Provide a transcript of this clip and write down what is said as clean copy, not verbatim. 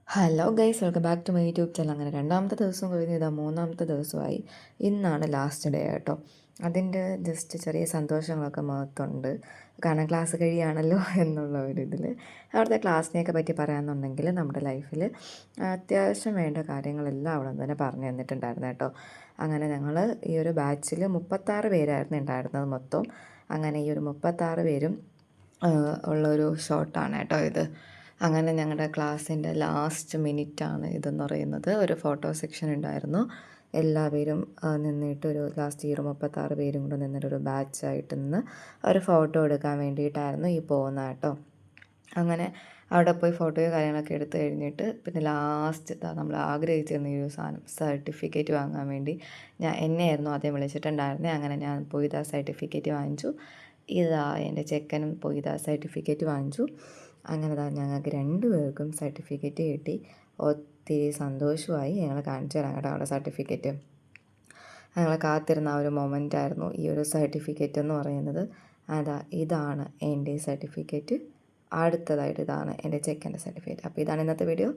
Hello guys, welcome back to my YouTube channel. അങ്ങനെ രണ്ടാമത്തെ ദിവസം കഴിഞ്ഞ് ഇതാ മൂന്നാമത്തെ ദിവസമായി. ഇന്നാണ് ലാസ്റ്റ് ഡേ കേട്ടോ. അതിൻ്റെ ജസ്റ്റ് ചെറിയ സന്തോഷങ്ങളൊക്കെ മുഖത്തുണ്ട്. കാരണം ക്ലാസ് കഴിയുകയാണല്ലോ എന്നുള്ള ഒരു ഇതിൽ. അവിടുത്തെ ക്ലാസ്സിനെയൊക്കെ പറ്റി പറയാമെന്നുണ്ടെങ്കിൽ നമ്മുടെ ലൈഫിൽ അത്യാവശ്യം വേണ്ട കാര്യങ്ങളെല്ലാം അവിടെ നിന്ന് തന്നെ പറഞ്ഞു തന്നിട്ടുണ്ടായിരുന്നു കേട്ടോ. അങ്ങനെ ഞങ്ങൾ ഈ ഒരു ബാച്ചിൽ 36 പേരായിരുന്നു ഉണ്ടായിരുന്നത് മൊത്തം. അങ്ങനെ ഈ ഒരു 36 പേരും ഉള്ളൊരു ഷോട്ടാണ് കേട്ടോ ഇത്. അങ്ങനെ ഞങ്ങളുടെ ക്ലാസ്സിൻ്റെ ലാസ്റ്റ് മിനിറ്റാണ് ഇതെന്ന് പറയുന്നത്. ഒരു ഫോട്ടോ സെക്ഷൻ ഉണ്ടായിരുന്നു. എല്ലാവരും നിന്നിട്ട് ഒരു ലാസ്റ്റ് ഈ ഒരു 36 പേരും കൂടെ നിന്നിട്ടൊരു ബാച്ചായിട്ട് നിന്ന് ഒരു ഫോട്ടോ എടുക്കാൻ വേണ്ടിയിട്ടായിരുന്നു ഈ പോകുന്നത് കേട്ടോ. അങ്ങനെ അവിടെ പോയി ഫോട്ടോയോ കാര്യങ്ങളൊക്കെ എടുത്തു കഴിഞ്ഞിട്ട് പിന്നെ ലാസ്റ്റ് നമ്മൾ ആഗ്രഹിച്ചിരുന്ന ഈ ഒരു സാധനം സർട്ടിഫിക്കറ്റ് വാങ്ങാൻ വേണ്ടി എന്നെയായിരുന്നു ആദ്യം വിളിച്ചിട്ടുണ്ടായിരുന്നത്. അങ്ങനെ ഞാൻ പോയി ഇതാ സർട്ടിഫിക്കറ്റ് വാങ്ങിച്ചു. ഇതാ എൻ്റെ ചെക്കനും പോയി ഇതാ സർട്ടിഫിക്കറ്റ് വാങ്ങിച്ചു. അങ്ങനെ ഞങ്ങൾക്ക് 2 പേർക്കും സർട്ടിഫിക്കറ്റ് കിട്ടി. ഒത്തിരി സന്തോഷമായി. ഞങ്ങൾ കാണിച്ചു തരാം കേട്ടോ അവിടെ സർട്ടിഫിക്കറ്റ്. ഞങ്ങൾ കാത്തിരുന്ന ആ ഒരു മൊമെൻ്റായിരുന്നു ഈ ഒരു സർട്ടിഫിക്കറ്റ് എന്ന് പറയുന്നത്. ഇതാണ് എൻ്റെ സർട്ടിഫിക്കറ്റ്. അടുത്തതായിട്ട് ഇതാണ് എൻ്റെ ചെക്കൻ്റെ സർട്ടിഫിക്കറ്റ്. അപ്പോൾ ഇതാണ് ഇന്നത്തെ വീഡിയോ.